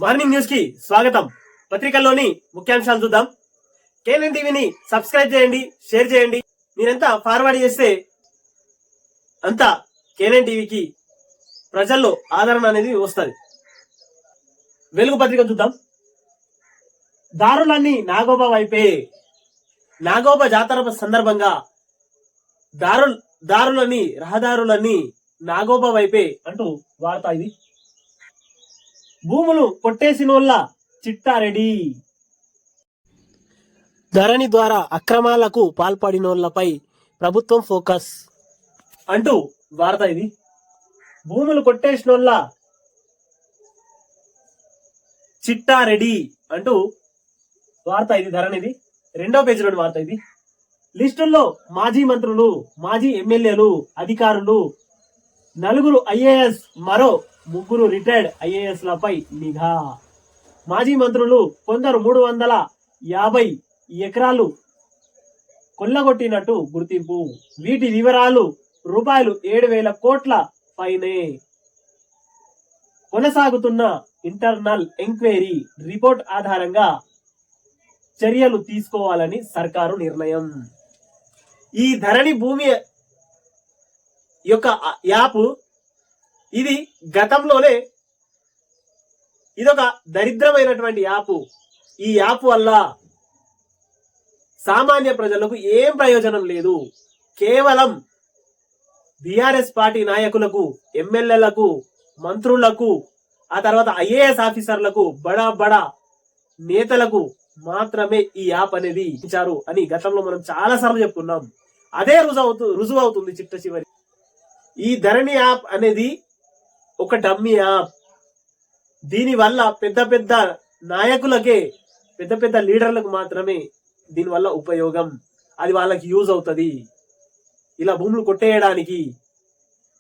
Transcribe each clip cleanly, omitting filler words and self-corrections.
Morning news కి స్వాగతం. పత్రికల్లోని ముఖ్యాంశాలు చూద్దాం. కేఎల్ఎన్ టీవీని సబ్స్క్రైబ్ చేయండి, షేర్ చేయండి. మీరెంత ఫార్వర్డ్ చేస్తే అంత కేఎల్ఎన్ టీవీకి ప్రజల్లో ఆదరణ అనేది వస్తుంది. వెలుగు పత్రిక చూద్దాం. దారులన్నీ నాగోబా వైపే. నాగోబా జాతర సందర్భంగా రహదారులన్నీ నాగోబా వైపే అంటూ వార్త ఇది. భూములు కొట్టేసినోళ్ళ చిట్టారెడ్డి. ధరణి ద్వారా అక్రమాలకు పాల్పడినోళ్లపై ప్రభుత్వం ఫోకస్ అంటూ వార్త ఇది. భూములు కొట్టేసినోళ్ళ చిట్టారెడ్డి అంటూ వార్త ఇది. ధరణిది 2వ పేజీలోని వార్త ఇది. లిస్టుల్లో మాజీ మంత్రులు, మాజీ ఎమ్మెల్యేలు, అధికారులు, 4 ఐఏఎస్, మరో 3 రిటైర్డ్ ఐఏఎస్ లపై నిఘా. మాజీ మంత్రులు కొందరు 350 ఎకరాలు కొల్లగొట్టినట్టు గుర్తింపు. వీటి వివరాలు రూపాయలు 7,000 కోట్ల పైనే. కొనసాగుతున్న ఇంటర్నల్ ఎంక్వైరీ రిపోర్ట్ ఆధారంగా చర్యలు తీసుకోవాలని సర్కారు నిర్ణయం. ఈ ధరణి భూమి యొక్క యాప్ ఇది గతంలోనే ఇదొక దరిద్రమైనటువంటి యాప్. ఈ యాప్ వల్ల సామాన్య ప్రజలకు ఏం ప్రయోజనం లేదు. కేవలం బీఆర్ఎస్ పార్టీ నాయకులకు, ఎమ్మెల్యేలకు, మంత్రులకు, ఆ తర్వాత ఐఏఎస్ ఆఫీసర్లకు, బడా నేతలకు మాత్రమే ఈ యాప్ అనేది ఇచ్చారు అని గతంలో మనం చాలా సార్లు చెప్పుకున్నాం. అదే రుజువు అవుతుంది చిట్ట చివరి. ఈ ధరణి యాప్ అనేది ఒక డమ్మీ యాప్. దీని వల్ల పెద్ద నాయకులకే, పెద్ద లీడర్లకు మాత్రమే దీని వల్ల ఉపయోగం. అది వాళ్ళకి యూజ్ అవుతుంది. ఇలా భూములు కొట్టేయడానికి,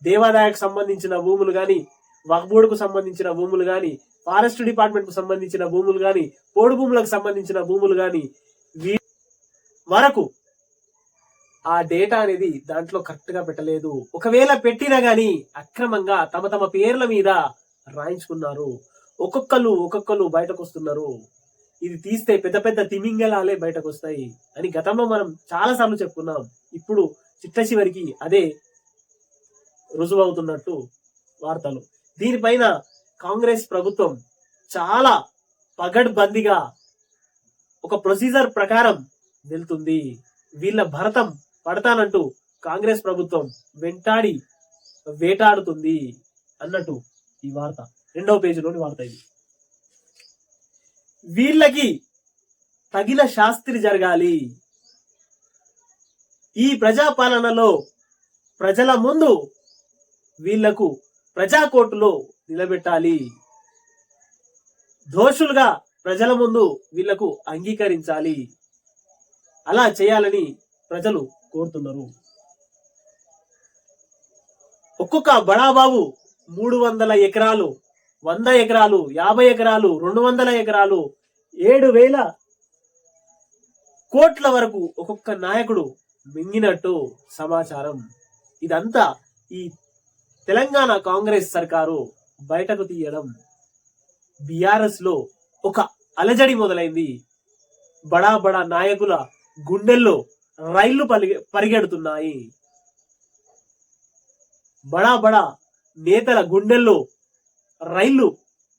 దేవాదాయకు సంబంధించిన భూములు గాని, వక్ఫ్ బోర్డుకు సంబంధించిన భూములు గాని, ఫారెస్ట్ డిపార్ట్మెంట్ కు సంబంధించిన భూములు గాని, పోడు భూములకు సంబంధించిన భూములు గాని వరకు ఆ డేటా అనేది దాంట్లో కరెక్ట్ గా పెట్టలేదు. ఒకవేళ పెట్టినా గాని అక్రమంగా తమ పేర్ల మీద రాయించుకున్నారు. ఒక్కొక్కరు బయటకు వస్తున్నారు. ఇది తీస్తే పెద్ద తిమింగలాలే బయటకు వస్తాయి అని గతంలో మనం చాలా సార్లు చెప్పుకున్నాం. ఇప్పుడు చిట్ట చివరికి అదే రుజువవుతున్నట్టు వార్తలు. దీనిపైన కాంగ్రెస్ ప్రభుత్వం చాలా పగడ్బందీగా ఒక ప్రొసీజర్ ప్రకారం వెళ్తుంది. వీళ్ళ భరతం పడతానంటూ కాంగ్రెస్ ప్రభుత్వం వేటాడుతుంది అన్నట్టు ఈ వార్త 2వ పేజీలోని వార్త ఇది. వీళ్ళకి తగిన శాస్త్రి జరగాలి. ఈ ప్రజాపాలనలో ప్రజల ముందు వీళ్లకు ప్రజా కోర్టులో నిలబెట్టాలి. దోషులుగా ప్రజల ముందు వీళ్లకు అంగీకరించాలి. అలా చేయాలని ప్రజలు కోరుతున్నారు. ఒక్కొక్క బడాబాబు 300 ఎకరాలు, 100 ఎకరాలు, 50 ఎకరాలు, 200 ఎకరాలు, 7,000 కోట్ల వరకు ఒక్కొక్క నాయకుడు మింగినట్టు సమాచారం. ఇదంతా ఈ తెలంగాణ కాంగ్రెస్ సర్కారు బయటకు తీయడం. బీఆర్ఎస్ లో ఒక అలజడి మొదలైంది. బడా నాయకుల గుండెల్లో రైళ్లు పరిగెడుతున్నాయి. బడా నేతల గుండెల్లో రైళ్లు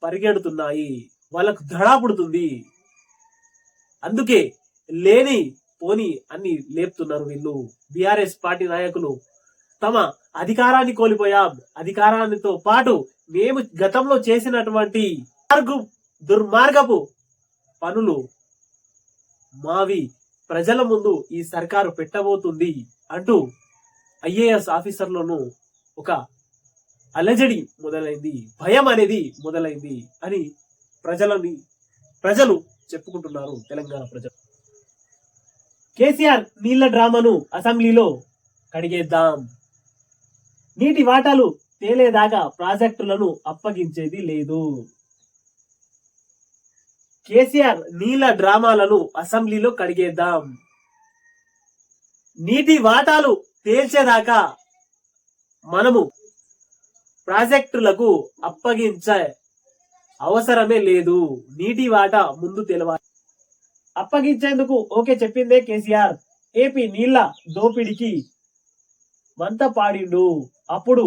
పరిగెడుతున్నాయి. వాళ్ళకు దడా పుడుతుంది. అందుకే లేని పోని అన్ని లేపుతున్నారు వీళ్ళు. బీఆర్ఎస్ పార్టీ నాయకులు తమ అధికారాన్ని కోల్పోయాం, అధికారానితో పాటు మేము గతంలో చేసినటువంటి దుర్మార్గపు పనులు మావి ప్రజల ముందు ఈ సర్కారు పెట్టబోతుంది అంటూ ఐఏఎస్ ఆఫీసర్లను ఒక అలజడి మొదలైంది, భయం అనేది మొదలైంది అని ప్రజలు చెప్పుకుంటున్నారు. తెలంగాణ ప్రజలు కేసీఆర్ నీళ్ల డ్రామాను అసెంబ్లీలో కడిగేద్దాం. నీటి వాటాలు తేలేదాకా ప్రాజెక్టులను అప్పగించేది లేదు. కేసీఆర్ నీళ్ల డ్రామాలను అసెంబ్లీలో కడిగేద్దాం. నీటి వాటాలు తేల్చేదాకా మనము ప్రాజెక్టులకు అప్పగించే అవసరమే లేదు. నీటి వాటా ముందు తెలవాలి. అప్పగించేందుకు ఓకే చెప్పిందే కేసీఆర్. ఏపీ నీళ్ల దోపిడికి వంత పాడిండు. అప్పుడు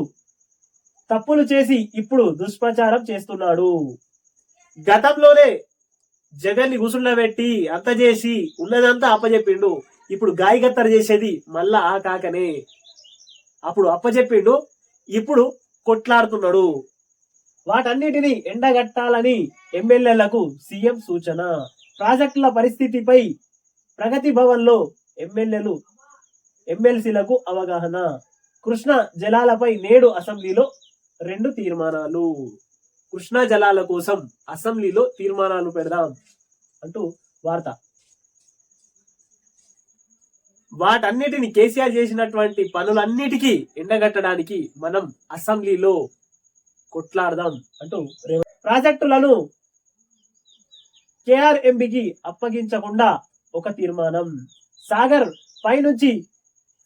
తప్పులు చేసి ఇప్పుడు దుష్ప్రచారం చేస్తున్నాడు. గతంలోనే జగన్ ని గుసుండబెట్టి అంత చేసి ఉన్నదంతా అప్పచెప్పిండు. ఇప్పుడు గాయగత్తర చేసేది మళ్ళా ఆ కాకనే. అప్పుడు అప్పచెప్పిండు, ఇప్పుడు కొట్లాడుతున్నాడు. వాటన్నిటిని ఎండగట్టాలని ఎమ్మెల్యేలకు సీఎం సూచన. ప్రాజెక్టుల పరిస్థితిపై ప్రగతి భవన్ లో ఎమ్మెల్యేలు ఎమ్మెల్సీలకు అవగాహన. కృష్ణా జలాలపై నేడు అసెంబ్లీలో 2 తీర్మానాలు. కృష్ణా జలాల కోసం అసెంబ్లీలో తీర్మానాలు పెడదాం అంటూ వార్త. వాటన్నిటిని కేసీఆర్ చేసినటువంటి పనులన్నిటికీ ఎండగట్టడానికి మనం అసెంబ్లీలో కొట్లాడదాం అంటూ ప్రాజెక్టులను కేఆర్ఎంబికి అప్పగించకుండా ఒక తీర్మానం. సాగర్ పైనుంచి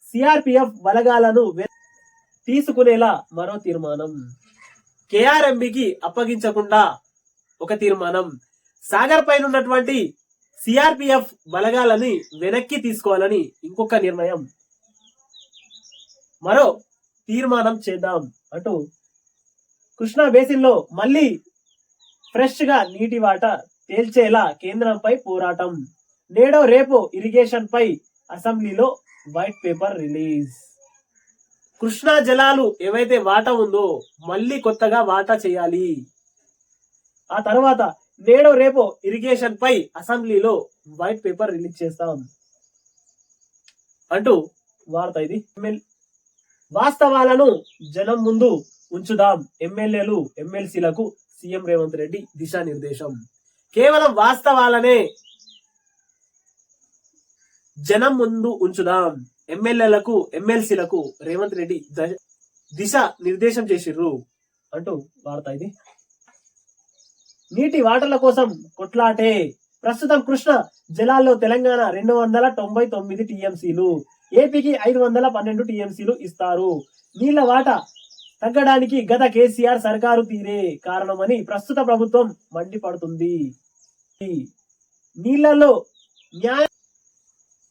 సిఆర్పిఎఫ్ బలగాలను తీసుకునేలా మరో తీర్మానం. కేఆర్ఎంబికి అప్పగించకుండా ఒక తీర్మానం. సాగర్ పైన ఉన్నటువంటి సిఆర్పిఎఫ్ బలగాలని వెనక్కి తీసుకోవాలని ఇంకొక నిర్ణయం. మరో తీర్మానం చేద్దాం అంటూ కృష్ణా బేసిన్ లో మళ్ళీ ఫ్రెష్ గా నీటి వాటా తేల్చేలా కేంద్రంపై పోరాటం. నేడో రేపో ఇరిగేషన్ పై అసెంబ్లీలో వైట్ పేపర్ రిలీజ్. కృష్ణా జలాలు ఏవైతే వాటా ఉందో మళ్ళీ కొత్తగా వాటా చేయాలి. ఆ తర్వాత నేడో రేపో ఇరిగేషన్ పై అసెంబ్లీలో వైట్ పేపర్ రిలీజ్ చేస్తాం అంటూ వార్త ఇది. వాస్తవాలను జనం ముందు ఉంచుదాం. ఎమ్మెల్యేలు ఎమ్మెల్సీలకు సీఎం రేవంత్ రెడ్డి దిశానిర్దేశం. కేవలం వాస్తవాలనే జనం ముందు ఉంచుదాం. ఎమ్మెల్యేలకు ఎమ్మెల్సీలకు రేవంత్ రెడ్డి దిశ నిర్దేశం చేసిర్రు అంటూ వార్త ఇది. నీటి వాటర్ల కోసం కొట్లాటే. ప్రస్తుతం కృష్ణా జలాల్లో తెలంగాణ 299 టీఎంసీలు, ఏపీకి 512 టీఎంసీలు ఇస్తారు. నీళ్ల వాటా తగ్గడానికి గత కేసీఆర్ సర్కారు తీరే కారణమని ప్రస్తుత ప్రభుత్వం మండిపడుతుంది. నీళ్లలో న్యాయ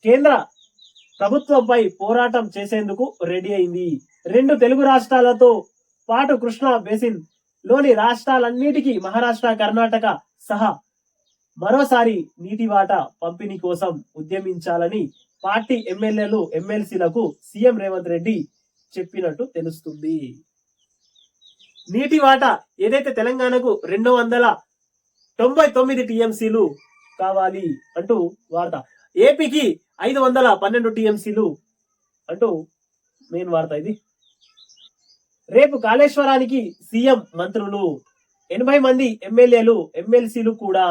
కేంద్ర ప్రభుత్వంపై పోరాటం చేసేందుకు రెడీ అయింది. 2 తెలుగు రాష్ట్రాలతో పాటు కృష్ణా బేసిన్ లోని రాష్ట్రాలన్నిటికీ మహారాష్ట్ర, కర్ణాటక సహా మరోసారి నీటి వాటా పంపిణీ కోసం ఉద్యమించాలని పార్టీ ఎమ్మెల్యేలు ఎమ్మెల్సీలకు సీఎం రేవంత్ రెడ్డి చెప్పినట్టు తెలుస్తుంది. నీటి వాటా ఏదైతే తెలంగాణకు 299 టీఎంసీలు కావాలి అంటూ వార్త. ఏపీకి 512 టీఎంసీలు అంటూ మెయిన్ వార్త ఇది. రేపు కాళేశ్వరానికి సీఎం మంత్రులు, 80 మంది ఎమ్మెల్యేలు ఎమ్మెల్సీలు కూడా.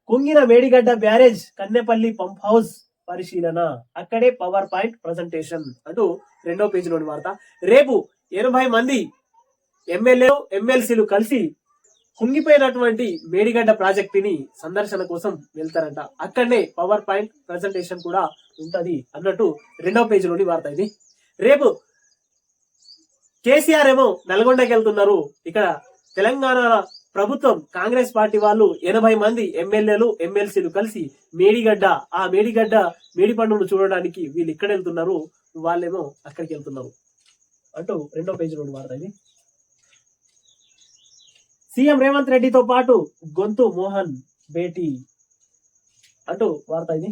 కుంగిన Medigadda barrage, Kannepalli pump house పరిశీలన, అక్కడే పవర్ పాయింట్ ప్రజెంటేషన్ అంటూ 2వ పేజీలోని వార్త. రేపు 80 మంది ఎమ్మెల్యేలు ఎమ్మెల్సీలు కలిసి కుంగిపోయినటువంటి మేడిగడ్డ ప్రాజెక్టుని సందర్శన కోసం వెళ్తారంట. అక్కడనే పవర్ పాయింట్ ప్రజెంటేషన్ కూడా ఉంటది అన్నట్టు 2వ పేజీలోని వార్త ఇది. రేపు కేసీఆర్ ఏమో నల్గొండకి వెళ్తున్నారు. ఇక్కడ తెలంగాణ ప్రభుత్వం కాంగ్రెస్ పార్టీ వాళ్ళు 80 మంది ఎమ్మెల్యేలు ఎమ్మెల్సీలు కలిసి మేడిగడ్డ మేడి పండును చూడడానికి వీళ్ళు ఇక్కడ వెళ్తున్నారు, వాళ్ళేమో అక్కడికి వెళ్తున్నారు అంటూ 2వ పేజీలోని వార్త ఇది. సీఎం రేవంత్ రెడ్డితో పాటు గొంతు మోహన్ భేటీ అంటూ వార్త ఇది.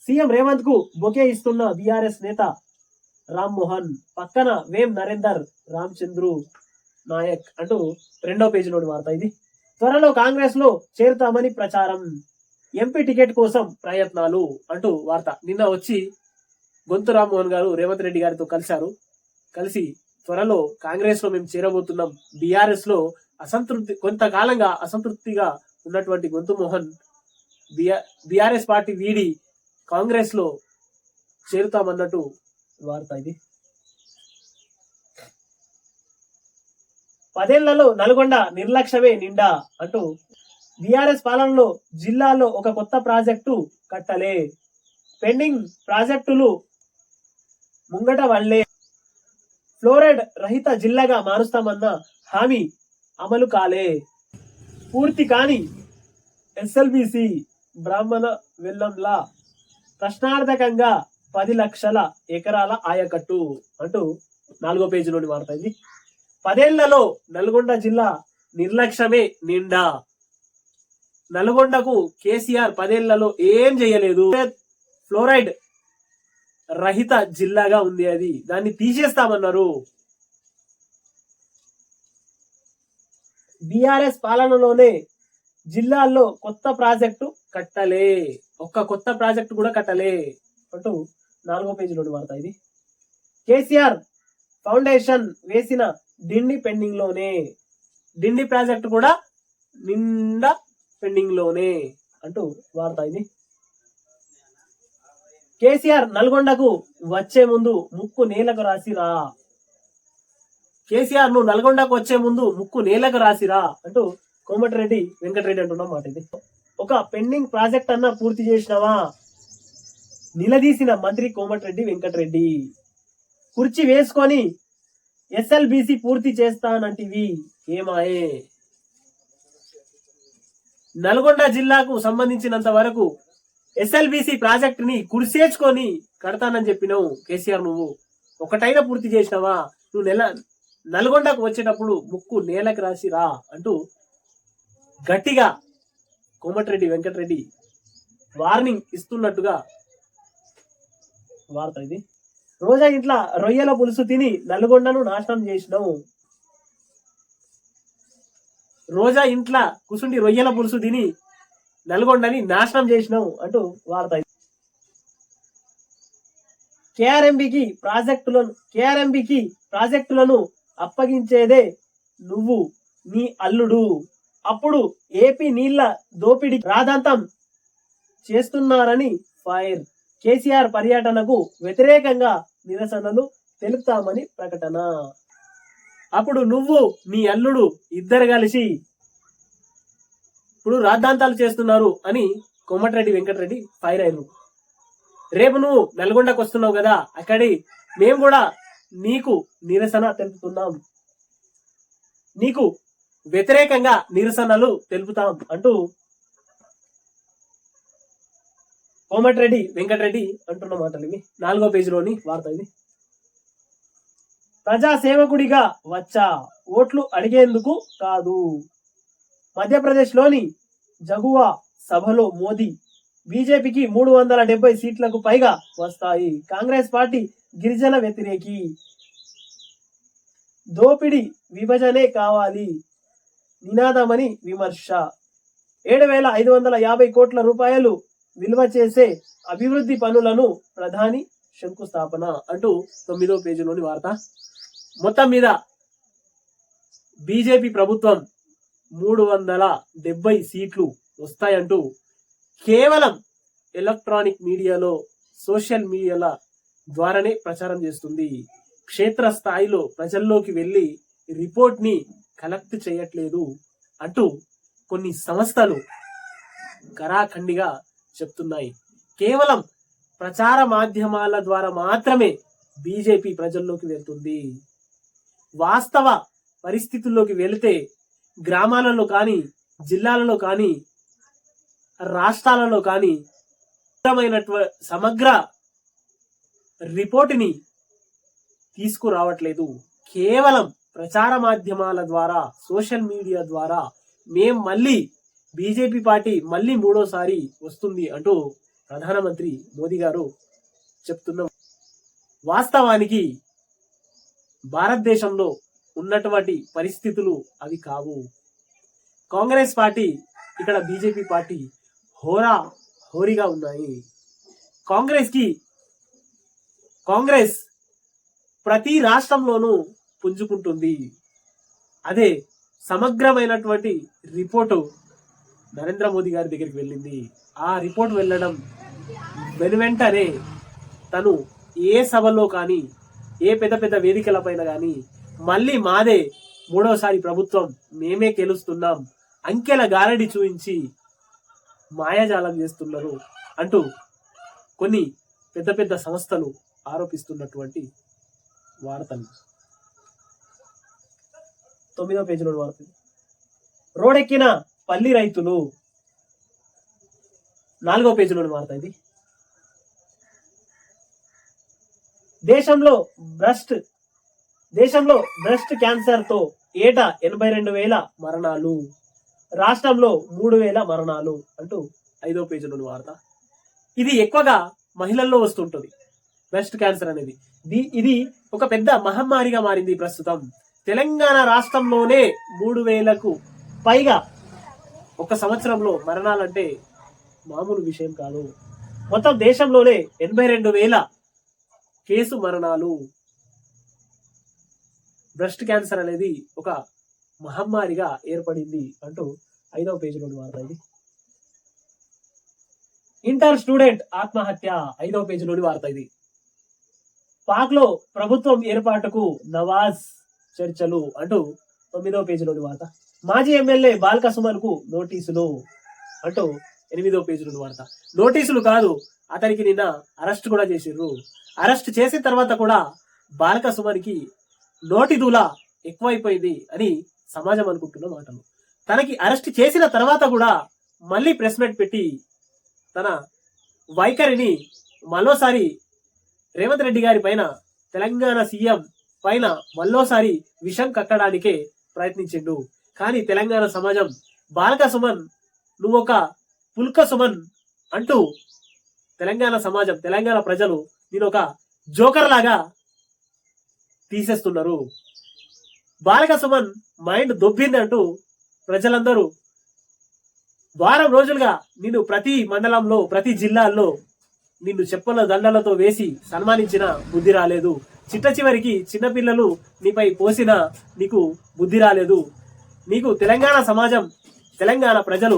సీఎం రేవంత్ కు బొకే ఇస్తున్న బీఆర్ఎస్ నేత రామ్ మోహన్, పక్కన వేం నరేందర్, రామచంద్రు నాయక్ అంటూ 2వ పేజీలోని వార్త ఇది. త్వరలో కాంగ్రెస్ లో చేరుతామని ప్రచారం, ఎంపీ టికెట్ కోసం ప్రయత్నాలు అంటూ వార్త. నిన్న వచ్చి గొంతు రామ్మోహన్ గారు రేవంత్ రెడ్డి గారితో కలిసి త్వరలో కాంగ్రెస్ లో మేము చేరబోతున్నాం, బీఆర్ఎస్ లో కొంతకాలంగా అసంతృప్తిగా ఉన్నటువంటి గొంతు మోహన్ బీఆర్ఎస్ పార్టీ వీడి కాంగ్రెస్ లో చేరుతామన్నట్టు వార్త ఇది. 10 ఏళ్లలో నల్గొండ నిర్లక్ష్యమే నిండా అంటూ బీఆర్ఎస్ పాలనలో జిల్లాలో ఒక కొత్త ప్రాజెక్టు కట్టలే, పెండింగ్ ప్రాజెక్టులు ముంగట వల్లే, ఫ్లోరైడ్ రహిత జిల్లాగా మారుస్తామన్న హామీ అమలు కాలే. పూర్తి కాని ఎస్ఎల్బిసి బ్రాహ్మణ వెల్లంలా ప్రశ్నార్థకంగా 10 లక్షల ఎకరాల ఆయకట్టు అంటూ 4వ పేజీలోని వార్త ఇది. 10 ఏళ్లలో నల్గొండ జిల్లా నిర్లక్ష్యమే నిండా. నల్గొండకు కేసీఆర్ 10 ఏళ్లలో ఏం చేయలేదు. ఫ్లోరైడ్ రహిత జిల్లాగా ఉంది, అది దాన్ని తీసేస్తామన్నారు. బీఆర్ఎస్ పాలనలోనే జిల్లాల్లో కొత్త ప్రాజెక్టు కట్టలే, ఒక్క కొత్త ప్రాజెక్టు కూడా కట్టలే అంటూ 4వ పేజీలోని వార్త ఇది. కేసీఆర్ ఫౌండేషన్ వేసిన డిండి పెండింగ్ లోనే, డిండి ప్రాజెక్టు కూడా నిండా పెండింగ్ లోనే అంటూ వార్త ఇది. కేసీఆర్ నల్గొండకు వచ్చే ముందు ముక్కు నేలకు రాసిరా. కేసీఆర్ ను నల్గొండకు వచ్చే ముందు ముక్కు నేలకు రాసిరా అంటూ కోమటిరెడ్డి వెంకటరెడ్డి అంటున్న మాట ఇది. ఒక పెండింగ్ ప్రాజెక్ట్ అన్నా పూర్తి చేసినవా నిలదీసిన మంత్రి కోమటిరెడ్డి వెంకటరెడ్డి. కుర్చీ వేసుకొని ఎస్ఎల్బిసి పూర్తి చేస్తానంటివి ఏమాయే. నల్గొండ జిల్లాకు సంబంధించినంత వరకు ఎస్ఎల్బిసి ప్రాజెక్ట్ ని కుర్చేర్చుకొని కడతానని చెప్పినావు కేసీఆర్. నువ్వు ఒకటైనా పూర్తి చేసినావా? నువ్వు నల్గొండకు వచ్చేటప్పుడు ముక్కు నేలకు రాసి రా అంటూ గట్టిగా కోమటిరెడ్డి వెంకటరెడ్డి వార్నింగ్ ఇస్తున్నట్టుగా వార్త ఇది. రోజా ఇంట్లో రొయ్యల పులుసు తిని నల్గొండను నాశనం చేసినావు. రోజా ఇంట్లో కుసుండి రొయ్యల పులుసు తిని నల్గొండని నాశనం చేసినావు అంటూ వార్త. కేఆర్ఎంబికి ప్రాజెక్టులను అప్పగించేదే నువ్వు, నీ అల్లుడు. అప్పుడు ఏపీ నీళ్ల దోపిడీ రాదంతం చేస్తున్నారని ఫైర్. కేసీఆర్ పర్యటనకు వ్యతిరేకంగా నిరసనలు తెలుపుతామని ప్రకటన. అప్పుడు నువ్వు నీ అల్లుడు ఇద్దరు కలిసి ఇప్పుడు రాద్ధాంతాలు చేస్తున్నారు అని కోమటిరెడ్డి వెంకటరెడ్డి ఫైర్ అయ్యారు. రేపు నువ్వు నల్గొండకు వస్తున్నావు కదా, అక్కడి మేము కూడా నీకు నిరసన తెలుపుతున్నాం, నీకు వ్యతిరేకంగా నిరసనలు తెలుపుతాం అంటూ కోమటిరెడ్డి వెంకటరెడ్డి అంటున్న మాటలు ఇవి. 4వ పేజీలోని వార్త ఇది. ప్రజాసేవకుడిగా వచ్చా, ఓట్లు అడిగేందుకు కాదు. మధ్యప్రదేశ్ లోని జగువా సభలో మోదీ బీజేపీకి 370 సీట్లకు పైగా వస్తాయి. కాంగ్రెస్ పార్టీ గిరిజన వ్యతిరేకి, దోపిడి విభజనే కావాలి నినాదమని విమర్శ. 7,550 కోట్ల రూపాయలు విలువ చేసే అభివృద్ధి పనులను ప్రధాని శంకుస్థాపన అంటూ 9వ పేజీలోని వార్త. మొత్తం మీద బీజేపీ ప్రభుత్వం 370 సీట్లు వస్తాయంటూ కేవలం ఎలక్ట్రానిక్ మీడియాలో, సోషల్ మీడియాల ద్వారానే ప్రచారం చేస్తుంది. క్షేత్ర స్థాయిలో ప్రజల్లోకి వెళ్లి రిపోర్ట్ ని కలెక్ట్ చేయట్లేదు అంటూ కొన్ని సంస్థలు కరాఖండిగా చెప్తున్నాయి. కేవలం ప్రచార మాధ్యమాల ద్వారా మాత్రమే బీజేపీ ప్రజల్లోకి వెళ్తుంది. వాస్తవ పరిస్థితుల్లోకి వెళితే గ్రామాలలో కానీ, జిల్లాలలో కానీ, రాష్ట్రాలలో కానీ సమగ్ర రిపోర్టుని తీసుకురావట్లేదు. కేవలం ప్రచార మాధ్యమాల ద్వారా, సోషల్ మీడియా ద్వారా మేం మళ్ళీ బీజేపీ పార్టీ మళ్ళీ 3వసారి వస్తుంది అంటూ ప్రధానమంత్రి మోదీ గారు చెప్తున్న వాస్తవానికి భారతదేశంలో ఉన్నటువంటి పరిస్థితులు అవి కావు. కాంగ్రెస్ పార్టీ, ఇక్కడ బీజేపీ పార్టీ హోరీగా ఉన్నాయి. కాంగ్రెస్ ప్రతి రాష్ట్రంలోనూ పుంజుకుంటుంది. అదే సమగ్రమైనటువంటి రిపోర్టు నరేంద్ర మోదీ గారి దగ్గరికి వెళ్ళింది. ఆ రిపోర్ట్ వెళ్ళడం వెనువెంటనే తను ఏ సభలో కానీ, ఏ పెద్ద పెద్ద వేదికల పైన కానీ మళ్ళీ మాదే 3వసారి ప్రభుత్వం, మేమే గెలుస్తున్నాం, అంకెల గారడి చూయించి మాయాజాలం చేస్తున్నారు అంటూ కొన్ని పెద్ద పెద్ద సంస్థలు ఆరోపిస్తున్నటువంటి వార్తలు. 9వ పేజీలో వార్త. రోడెక్కిన పల్లి రైతులు 4వ పేజీలోని వార్త ఇది. దేశంలో బ్రెస్ట్ క్యాన్సర్ తో ఏటా 82,000 మరణాలు, రాష్ట్రంలో 3,000 మరణాలు అంటూ 5వ పేజీలోని వార్త. ఇది ఎక్కువగా మహిళల్లో వస్తుంటుంది బ్రెస్ట్ క్యాన్సర్ అనేది. ఇది ఒక పెద్ద మహమ్మారిగా మారింది ప్రస్తుతం. తెలంగాణ రాష్ట్రంలోనే 3,000కు పైగా ఒక సంవత్సరంలో మరణాలంటే మామూలు విషయం కాదు. మొత్తం దేశంలోనే 82,000 కేసు మరణాలు. బ్రెస్ట్ క్యాన్సర్ అనేది ఒక మహమ్మారిగా ఏర్పడింది అంటూ 5వ పేజీలోని వార్త ఇది. ఇంటర్ స్టూడెంట్ ఆత్మహత్య 5వ పేజీలోని వార్త ఇది. పాక్ లో ప్రభుత్వం ఏర్పాటుకు నవాజ్ చర్చలు అంటూ 9వ పేజీలోని వార్త. మాజీ ఎమ్మెల్యే బాల్క సుమన్ కు నోటీసులు అంటూ 8వ పేజీలోని వార్త. నోటీసులు కాదు, అతనికి నిన్న అరెస్ట్ కూడా చేసిర్రు. అరెస్ట్ చేసిన తర్వాత కూడా బాల్క సుమన్ కి నోటి దూల ఎక్కువైపోయింది అని సమాజం అనుకుంటున్న మాటలు. తనకి అరెస్ట్ చేసిన తర్వాత కూడా మళ్ళీ ప్రెస్ మీట్ పెట్టి తన వైఖరిని మరోసారి రేవంత్ రెడ్డి గారి పైన, తెలంగాణ సీఎం పైన మరోసారి విషం కక్కడానికే ప్రయత్నించిండు. కానీ తెలంగాణ సమాజం బాల్క సుమన్ నువ్వొక పుల్క సుమన్ అంటూ తెలంగాణ సమాజం, తెలంగాణ ప్రజలు నేను ఒక జోకర్ లాగా తీసేస్తున్నారు. బాల్క సుమన్ మైండ్ దొబ్బింది అంటూ ప్రజలందరూ వారం రోజులుగా నిన్ను ప్రతి మండలంలో, ప్రతి జిల్లాల్లో నిన్ను చెప్పల దండలతో వేసి సన్మానించిన బుద్ధి రాలేదు. చిట్ట చివరికి చిన్నపిల్లలు నీపై పోసిన నీకు బుద్ధి రాలేదు. నీకు తెలంగాణ సమాజం, తెలంగాణ ప్రజలు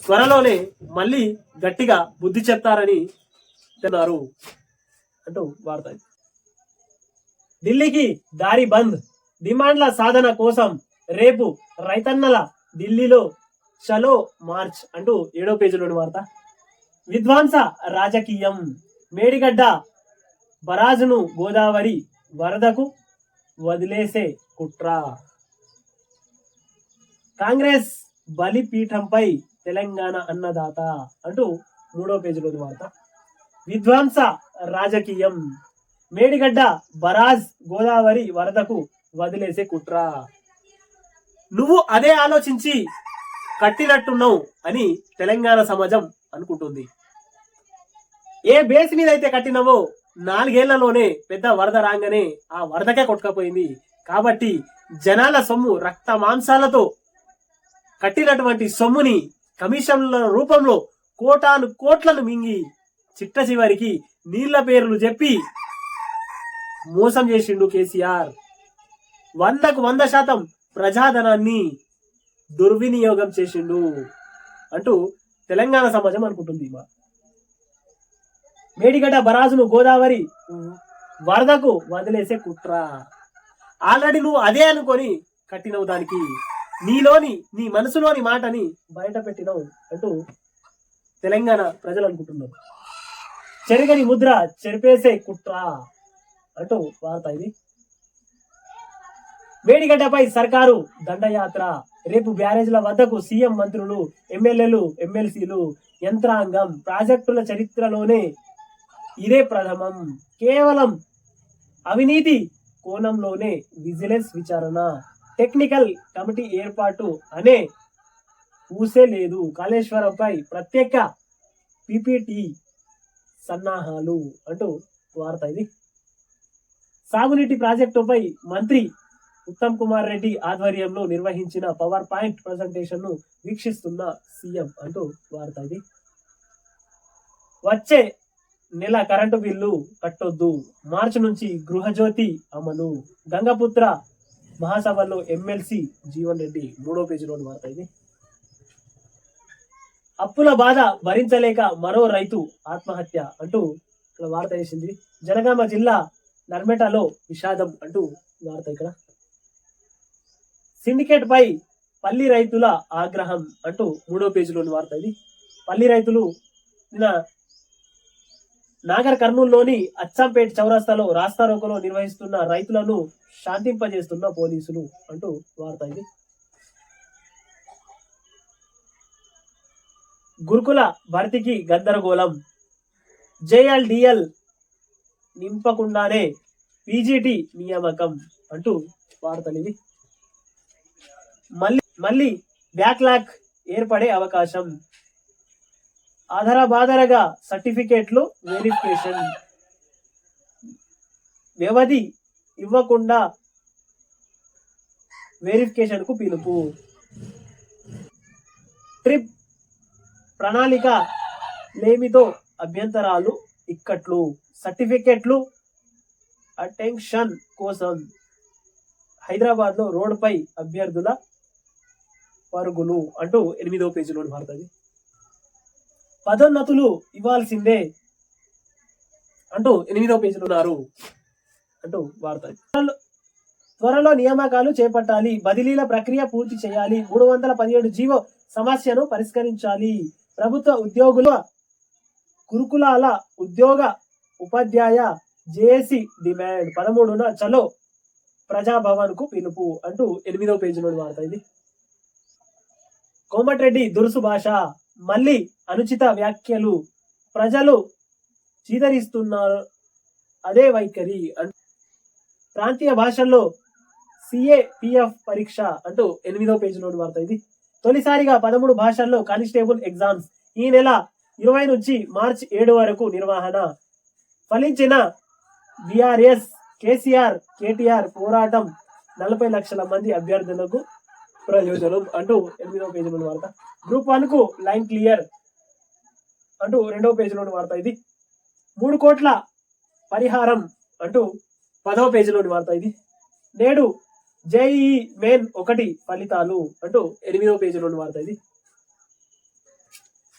త్వరలోనే మళ్ళీ గట్టిగా బుద్ధి చెప్తారని చెప్తున్నారు అంటూ వార్త. ఢిల్లీకి దారి బంద్, డిమాండ్ల సాధన కోసం రేపు రైతన్నల ఢిల్లీలో చలో మార్చ్ అంటూ 7వ పేజీలోని వార్త. విధ్వంస రాజకీయం, మేడిగడ్డ బరాజును గోదావరి వరదకు వదిలేసే కుట్ర, కాంగ్రెస్ బలిపీఠంపై తెలంగాణ అన్నదాత అంటూ 3వ పేజీలోని వార్త. విధ్వంస రాజకీయం, మేడిగడ్డ బరాజ్ గోదావరి వరదకు వదిలేసే కుట్ర. నువ్వు అదే ఆలోచించి కట్టినట్టున్నావు అని తెలంగాణ సమాజం అనుకుంటుంది. ఏ బేస్ మీద అయితే కట్టినవో 4 ఏళ్లలోనే పెద్ద వరద రాగానే ఆ వరదకే కొట్టుకపోయింది. కాబట్టి జనాల సొమ్ము, రక్త మాంసాలతో కట్టినటువంటి సొమ్ముని కమిషన్ల రూపంలో కోటాను కోట్లను మింగి చిట్ట చివరికి నీళ్ల పేర్లు చెప్పి మోసం చేసిండు కేసీఆర్. 100కు 100% ప్రజాధనాన్ని దుర్వినియోగం చేసిండు అంటూ తెలంగాణ సమాజం అనుకుంటుంది. మేడిగడ్డ బరాజును గోదావరి వరదకు వదిలేసే కుట్ర. ఆల్రెడీ నువ్వు అదే అనుకొని కట్టినవు, దానికి నీ మనసులోని మాటని బయట పెట్టినవు అంటూ తెలంగాణ ప్రజలు అనుకుంటున్నారు. చెరగని ముద్ర చెరిపేసే కుట్ర అంటూ వార్త ఇది. మేడిగడ్డపై సర్కారు దండయాత్ర, రేపు బ్యారేజ్ల వద్దకు సీఎం, మంత్రులు, ఎమ్మెల్యేలు, ఎమ్మెల్సీలు, యంత్రాంగం. ప్రాజెక్టుల చరిత్రలోనే ఇదే ప్రథమం. కేవలం అవినీతి కోణంలోనే విజిలెన్స్ విచారణ, టెక్నికల్ కమిటీ ఏర్పాటు అనే ఊసే లేదు. కాళేశ్వరంపై ప్రత్యేక పిపిటి సన్నాహాలు అంటూ వార్త ఇది. సాగునీటి ప్రాజెక్టుపై మంత్రి ఉత్తమ్ కుమార్ రెడ్డి ఆధ్వర్యంలో నిర్వహించిన పవర్ పాయింట్ ప్రజెంటేషన్ ను వీక్షిస్తున్న సీఎం అంటూ వార్త ఇది. వచ్చే నెల కరెంటు బిల్లు కట్టొద్దు, మార్చి నుంచి గృహజ్యోతి అమలు, గంగపుత్ర మహాసభలో ఎమ్మెల్సీ జీవన్ రెడ్డి 3వ పేజీలోని వార్త ఇది. అప్పుల బాధ భరించలేక మరో రైతు ఆత్మహత్య అంటూ ఇక్కడ వార్త వేసింది. జనగామ జిల్లా నర్మెటలో విషాదం అంటూ వార్త ఇక్కడ. సిండికేట్ పై పల్లి రైతుల ఆగ్రహం అంటూ 3వ పేజీలోని వార్త ఇది. పల్లి రైతులు నిన్న నాగర్ కర్నూలులోని అచ్చంపేట్ చౌరస్తాలో రాస్తారోకోలో నిర్వహిస్తున్న రైతులను శాంతింపజేస్తున్న పోలీసులు అంటూ వార్త ఇది. గురుకుల భర్తీకి గందరగోళం, జేఎల్డిఎల్ నింపకుండానే పీజీటీ నియామకం అంటూ వార్తలు ఇవి. మళ్ళీ బ్యాక్లాగ్ ఏర్పడే అవకాశం, ఆధారబాధరగా సర్టిఫికేట్లు వెరిఫికేషన్, వ్యవధి ఇవ్వకుండా వెరిఫికేషన్ కు పిలుపు, ట్రిప్ ప్రణాళిక లేమితో అభ్యంతరాలు ఇక్కట్లు, సర్టిఫికెట్లు అటెన్షన్ కోసం హైదరాబాద్ లో రోడ్డుపై అభ్యర్థుల పరుగులు అంటూ 8వ పేజీలో వార్తది. పదోన్నతులు ఇవ్వాల్సిందే అంటూ 8వ పేజీలో ఉన్నారు అంటూ వార్త. త్వరలో నియామకాలు చేపట్టాలి, బదిలీల ప్రక్రియ పూర్తి చేయాలి, 317 జీవో సమస్యను పరిష్కరించాలి, ప్రభుత్వ ఉద్యోగుల గురుకులాల ఉద్యోగ ఉపాధ్యాయ జేఏసీ డిమాండ్, 13న చలో ప్రజాభవన్ కు పిలుపు అంటూ 8వ పేజీలో వార్త ఇది. కోమటిరెడ్డి దురుసు భాష, మళ్ళీ అనుచిత వ్యాఖ్యలు, ప్రజలు చీదరిస్తున్నారు అదే వైఖరి, ప్రాంతీయ భాషల్లో సిఏపిఎఫ్ పరీక్ష అంటూ 8వ పేజీలో వార్త ఇది. తొలిసారిగా 13 భాషల్లో కానిస్టేబుల్ ఎగ్జామ్స్ ఈ నెల 20 నుంచి మార్చి 7 వరకు నిర్వహణ, ఫలించిన బీఆర్ఎస్ కేసీఆర్ కేటీఆర్ పోరాటం 40 లక్షల మంది అభ్యర్థులకు ప్రయోజనం అంటూ 8వ పేజీలో వార్త. గ్రూప్ 1 కు లైన్ క్లియర్ అంటూ 2వ పేజీలో వార్త ఇది. 3 కోట్ల పరిహారం అంటూ 10వ పేజీలోని వార్త ఇది. నేడు జేఈఈ మెయిన్ 1 ఫలితాలు అంటూ 8వ పేజీలోని వార్త ఇది.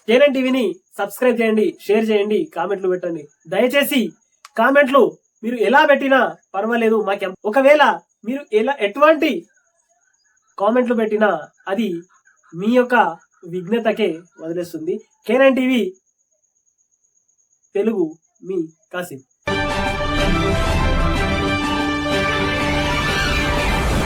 కేఎన్ఎన్ టీవీని సబ్స్క్రైబ్ చేయండి, షేర్ చేయండి, కామెంట్లు పెట్టండి. దయచేసి కామెంట్లు మీరు ఎలా పెట్టినా పర్వాలేదు మాకే. ఒకవేళ మీరు ఎటువంటి కామెంట్లు పెట్టినా అది మీ యొక్క విఘ్నతకే వదిలేస్తుంది. కేఎన్ఎన్ టీవీ తెలుగు మీ కాసిం.